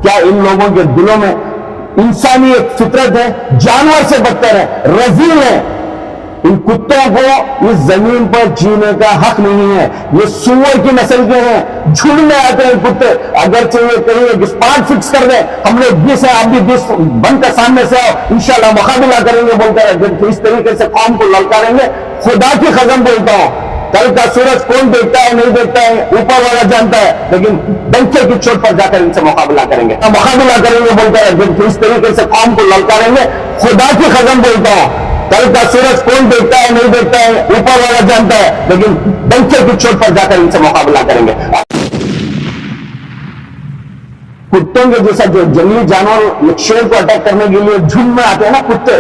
क्या इन लोगों के दिलों में इंसानी एक फितरत है? जानवर से बदतर है, रजील है। इन कुत्तों को इस जमीन पर जीने का हक नहीं है। ये सुअर की नस्ल के हैं, झुंड में आते हैं कुत्ते। अगर चाहिए कहीं एक स्पॉट फिक्स कर दे, हम लोग 20 है, आप भी 20 बनकर सामने से आओ, इंशाल्लाह मुकाबला करेंगे बोलते हैं। तो इस तरीके से कौम को ललकारेंगे। खुदा की कसम बोलता हूं, कल का सूरज कौन देखता है नहीं देखता है ऊपर वाला जानता है, लेकिन डंके की चोट पर जाकर इनसे मुकाबला करेंगे बोलते हैं। तो इस तरीके से कौम को ललकारेंगे। खुदा की कसम बोलता हूं, कल का सूरज कौन देखता है नहीं देखता है ऊपर वाला जानता है, लेकिन डंके की चोट पर जाकर इनसे मुकाबला करेंगे। कुत्तों के जैसा जो जंगली जानवर शेर को अटैक करने के लिए झुंड में आते हैं ना कुत्ते,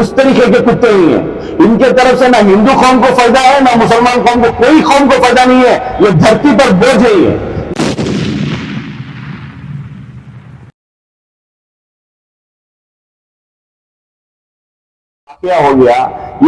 उस तरीके के कुत्ते ही हैं। इनके तरफ से ना हिंदू कौम को फायदा है ना मुसलमान कौम को, कोई कौम को फायदा नहीं है। ये धरती पर बोझ ही है। क्या हो गया,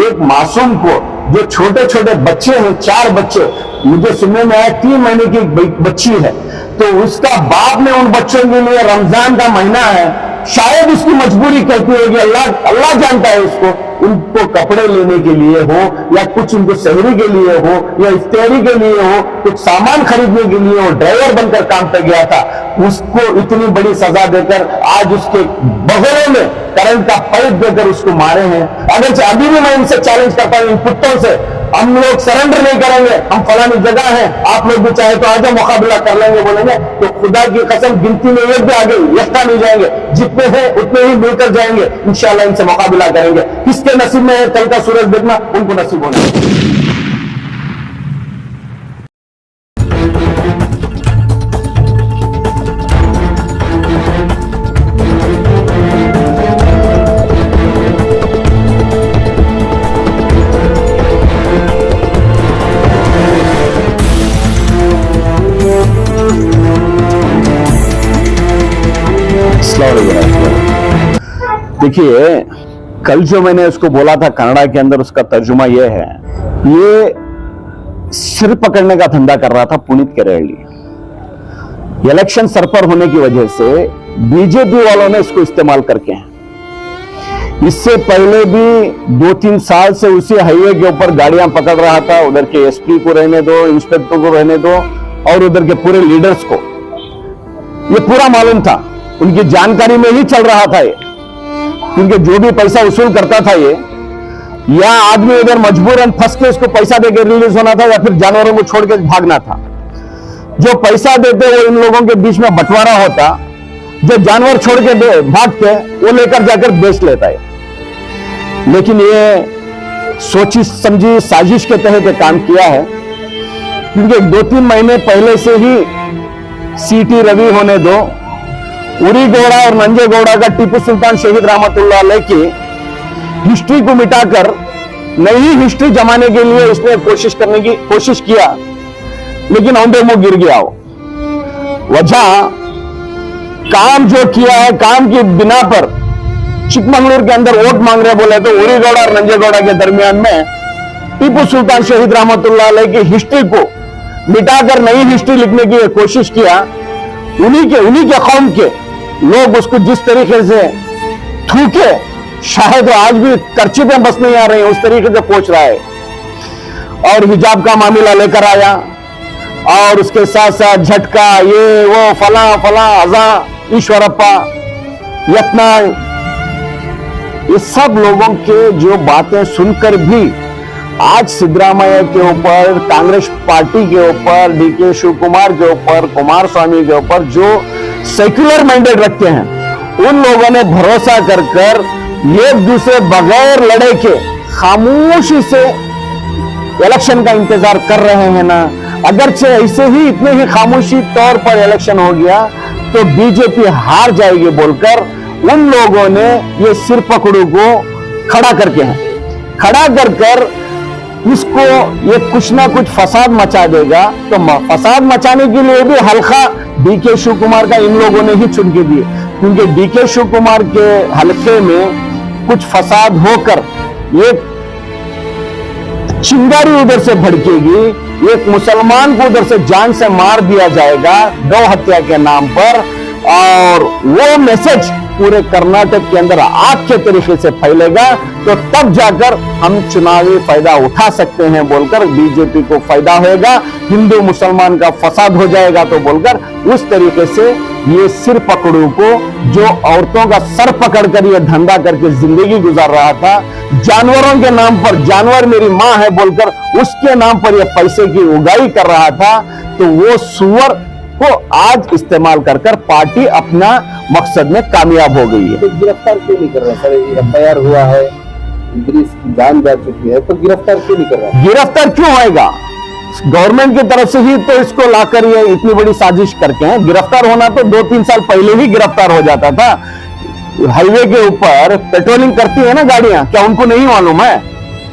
एक मासूम को, जो छोटे छोटे बच्चे हैं, 4 बच्चे, मुझे सुनने में आया 3 महीने की बच्ची है, तो उसका बाप ने उन बच्चों के लिए, रमजान का महीना है, शायद उसकी मजबूरी कहती होगी, अल्लाह जानता है उसको, उनको कपड़े लेने के लिए हो या कुछ उनको सहरी के लिए हो या इफ्तारी के लिए हो, कुछ सामान खरीदने के लिए हो, ड्राइवर बनकर काम पे गया था, उसको इतनी बड़ी सजा देकर आज उसके बगलों में करंट का पाइप देकर उसको मारे हैं। अगर अभी भी मैं इनसे चैलेंज करता हूं, इन कुत्तों से, हम लोग सरेंडर नहीं करेंगे, हम फलानी जगह हैं, आप लोग भी चाहे तो आजा मुकाबला कर लेंगे बोलेंगे, तो खुदा की कसम गिनती में एक भी आगे यफ्ता नहीं जाएंगे, जितने हैं उतने ही मिलकर जाएंगे, इंशाल्लाह इनसे मुकाबला करेंगे। किसके नसीब में है कल का सूरज देखना, उनको नसीब होना। देखिए, कल जो मैंने उसको बोला था कन्नड़ा के अंदर, उसका तर्जुमा यह है, ये सिर पकड़ने का धंधा कर रहा था पुनीत केरेली। इलेक्शन सर पर होने की वजह से बीजेपी वालों ने इसको इस्तेमाल करके हैं। इससे पहले भी 2-3 साल से उसी हाईवे के ऊपर गाड़ियां पकड़ रहा था। उधर के एसपी को रहने दो, इंस्पेक्टर को रहने दो, और उधर के पूरे लीडर्स को ये पूरा मालूम था, उनकी जानकारी में ही चल रहा था ये। क्योंकि जो भी पैसा वसूल करता था ये, या आदमी उधर मजबूरन फंस के उसको पैसा देकर रिलीज होना था, या फिर जानवरों को छोड़ के भागना था। जो पैसा देते वो इन लोगों के बीच में बंटवारा होता, जो जानवर छोड़ के भागते वो लेकर जाकर बेच लेता है। लेकिन ये सोची समझी साजिश के तहत काम किया है, क्योंकि 2-3 महीने पहले से ही सीटी रवि होने दो, उरी गौड़ा और नंजे गौड़ा का टीपू सुल्तान शहीद रहमतुल्लाह अलैह की हिस्ट्री को मिटाकर नई हिस्ट्री जमाने के लिए इसने कोशिश किया, लेकिन औंधे मुंह गिर गया। वजह काम जो किया है, काम की बिना पर चिकमंगलूर के अंदर वोट मांग रहे बोले तो उरी गौड़ा और नंजे गौड़ा के दरमियान में टीपू सुल्तान शहीद रहमतुल्लाह अलैह की हिस्ट्री को मिटाकर नई हिस्ट्री लिखने की कोशिश किया। उन्हीं के कौम के लोग उसको जिस तरीके से थूके, शायद आज भी करची पे बस नहीं आ रही है, उस तरीके से पहुंच रहा है। और हिजाब का मामला लेकर आया, और उसके साथ साथ झटका, ये वो फला अजा, ईश्वरप्पा, यत्ना, ये सब लोगों के जो बातें सुनकर भी आज सिद्धरामैया के ऊपर, कांग्रेस पार्टी के ऊपर, डीके शिव कुमार के ऊपर, कुमार स्वामी के ऊपर जो सेक्युलर माइंडेड रखते हैं, उन लोगों ने भरोसा कर एक दूसरे बगैर लड़े के खामोशी से इलेक्शन का इंतजार कर रहे हैं ना। अगरचे ऐसे ही इतने ही खामोशी तौर पर इलेक्शन हो गया तो बीजेपी हार जाएगी बोलकर उन लोगों ने ये सिर पकड़ू को खड़ा करके हैं, खड़ा कर इसको ये कुछ ना कुछ फसाद मचा देगा। तो फसाद मचाने के लिए भी हल्का डीके शिव कुमार का इन लोगों ने ही चुन के दिए, क्योंकि डीके शिव कुमार के हल्के में कुछ फसाद होकर एक चिंगारी उधर से भड़केगी, एक मुसलमान को उधर से जान से मार दिया जाएगा गौ हत्या के नाम पर, और वो मैसेज पूरे कर्नाटक के अंदर आग के तरीके से फैलेगा, तो तब जाकर हम चुनावी फायदा उठा सकते हैं बोलकर बीजेपी को फायदा होगा, हिंदू मुसलमान का फसाद हो जाएगा तो बोलकर उस तरीके से ये सिर पकड़ू को, जो औरतों का सर पकड़कर ये धंधा करके जिंदगी गुजार रहा था, जानवरों के नाम पर, जानवर मेरी मां है बोलकर उसके नाम पर ये पैसे की उगाही कर रहा था, तो वो सुअर को आज इस्तेमाल कर पार्टी अपना मकसद में कामयाब हो गई है। तो गिरफ्तार क्यों नहीं कर रहा सर? एफआईआर हुआ है, इंद्रिस की जान जा चुकी है, तो गिरफ्तार क्यों नहीं कर रहा? गिरफ्तार क्यों होएगा? गवर्नमेंट की तरफ से ही तो इसको लाकर ये इतनी बड़ी साजिश करके हैं। गिरफ्तार होना तो 2-3 साल पहले ही गिरफ्तार हो जाता था। हाईवे के ऊपर पेट्रोलिंग करती है ना गाड़ियां, क्या उनको नहीं मालूम है?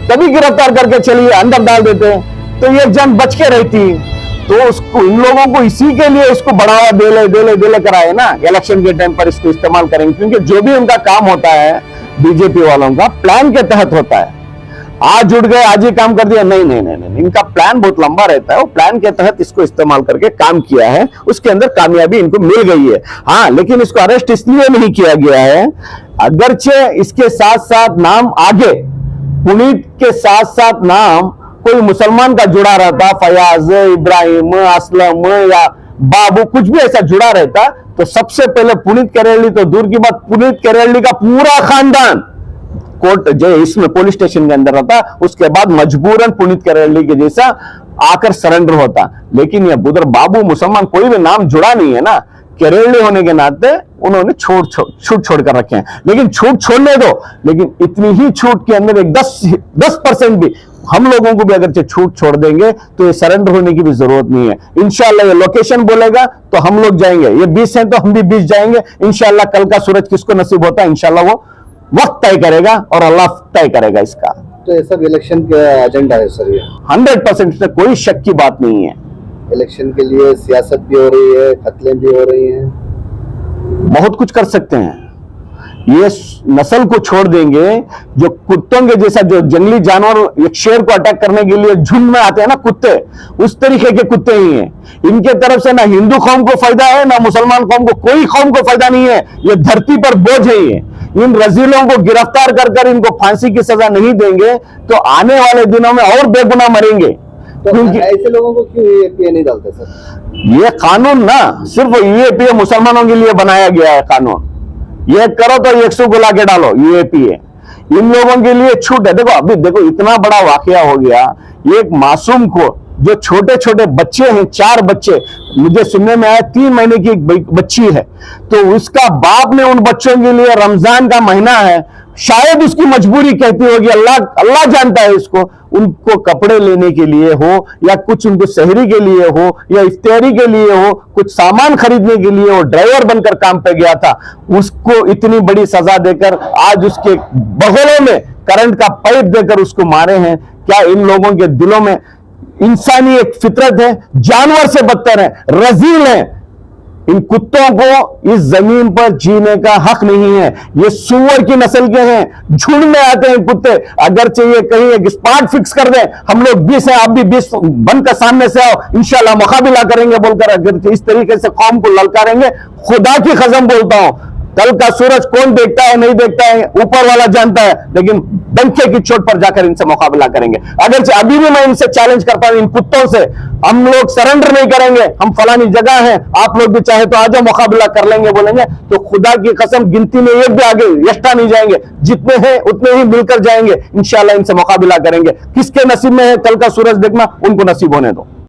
तभी गिरफ्तार करके चलिए अंदर डाल देते, तो ये जन बच के रहती। तो उसको, इन लोगों को इसी के लिए इसको बढ़ावा दे कराए ना, इलेक्शन के टाइम पर इसको इस्तेमाल करेंगे, क्योंकि जो भी उनका काम होता है बीजेपी वालों का प्लान के तहत होता है। आज जुड़ गए, आज ही काम कर दिया, नहीं, इनका प्लान बहुत लंबा रहता है। वो प्लान के तहत इसको इस्तेमाल करके काम किया है, उसके अंदर कामयाबी इनको मिल गई है। हाँ, लेकिन इसको अरेस्ट इसलिए नहीं किया गया है, अगरचे इसके साथ साथ नाम आगे पुनीत के साथ साथ नाम कोई मुसलमान का जुड़ा रहता, फयाज, इब्राहिम, असलम या बाबू, कुछ भी ऐसा जुड़ा रहता, तो सबसे पहले पुनीत करेली, तो दूर की बात, पुनीत करेली का पूरा खानदान कोर्ट जो इसमें पुलिस स्टेशन के अंदर रहता, उसके बाद मजबूरन पुनीत करेली के जैसा आकर सरेंडर होता। लेकिन ये उधर बाबू मुसलमान कोई भी नाम जुड़ा नहीं है ना, केरली होने के नाते उन्होंने छूट छोड़ कर रखे हैं। लेकिन छूट छोड़ने दो, लेकिन इतनी ही छूट के अंदर एक 10% भी हम लोगों को भी अगर छूट छोड़ देंगे तो ये सरेंडर होने की भी जरूरत नहीं है। इंशाल्लाह ये लोकेशन बोलेगा तो हम लोग जाएंगे, ये 20 हैं तो हम भी 20 जाएंगे इंशाल्लाह। कल का सूरज किसको नसीब होता है इंशाल्लाह वो वक्त तय करेगा और अल्लाह तय करेगा इसका। तो ये सब इलेक्शन का एजेंडा है सर? ये 100% इसमें कोई शक की बात नहीं है। इलेक्शन के लिए सियासत भी हो रही है, कत्लें भी हो रही हैं, बहुत कुछ कर सकते हैं। ये नस्ल को छोड़ देंगे, जो कुत्तों के जैसा, जो जंगली जानवर एक शेर को अटैक करने के लिए झुंड में आते हैं ना कुत्ते, उस तरीके के कुत्ते ही हैं। इनके तरफ से ना हिंदू कौम को फायदा है ना मुसलमान कौम को, कोई कौम को फायदा नहीं है। ये धरती पर बोझ है। ये इन रजीलों को गिरफ्तार कर इनको फांसी की सजा नहीं देंगे तो आने वाले दिनों में और बेगुनाह मरेंगे। तो ऐसे लोगों को क्यों ईएपीए नहीं डालते सर? ये कानून ना सिर्फ ईएपीए मुसलमानों के लिए बनाया गया है कानून। ये करो तो 100 को लाके डालो ईएपीए, इन लोगों के लिए छूट है। देखो अभी देखो इतना बड़ा वाकया हो गया, एक मासूम को, जो छोटे छोटे बच्चे हैं, 4 बच्चे, मुझे सुनने में आया 3 महीने की एक बच्ची है, तो उसका बाप ने उन बच्चों के लिए, रमजान का महीना है, शायद उसकी मजबूरी कहती होगी, अल्लाह जानता है इसको, उनको कपड़े लेने के लिए हो या कुछ उनको सहरी के लिए हो या इफ्तारी के लिए हो, कुछ सामान खरीदने के लिए हो, ड्राइवर बनकर काम पे गया था, उसको इतनी बड़ी सजा देकर आज उसके बगलों में करंट का पाइप देकर उसको मारे हैं। क्या इन लोगों के दिलों में इंसानी एक फितरत है? जानवर से बदतर है, रजील है। इन कुत्तों को इस जमीन पर जीने का हक नहीं है। ये सुअर की नस्ल के हैं, झुंड में आते हैं कुत्ते। अगर चाहिए कहीं एक स्पॉट फिक्स कर दें, हम लोग 20 हैं, आप भी 20 बनकर सामने से आओ, इंशाल्लाह मुकाबला करेंगे बोलकर अगर इस तरीके से कौम को ललकारेंगे, खुदा की कसम बोलता हूं, कल का सूरज कौन देखता है नहीं देखता है ऊपर वाला जानता है, लेकिन डंके की चोट पर जाकर इनसे मुकाबला करेंगे। अगर अभी भी मैं इनसे चैलेंज करता हूं, इन कुत्तों से, हम लोग सरेंडर नहीं करेंगे, हम फलानी जगह हैं, आप लोग भी चाहे तो आ जाओ मुकाबला कर लेंगे बोलेंगे, तो खुदा की कसम गिनती में एक भी आगे एक्स्ट्रा नहीं जाएंगे, जितने हैं उतने ही मिलकर जाएंगे, इंशाल्लाह इनसे मुकाबला करेंगे। किसके नसीब में है कल का सूरज देखना, उनको नसीब होने दो।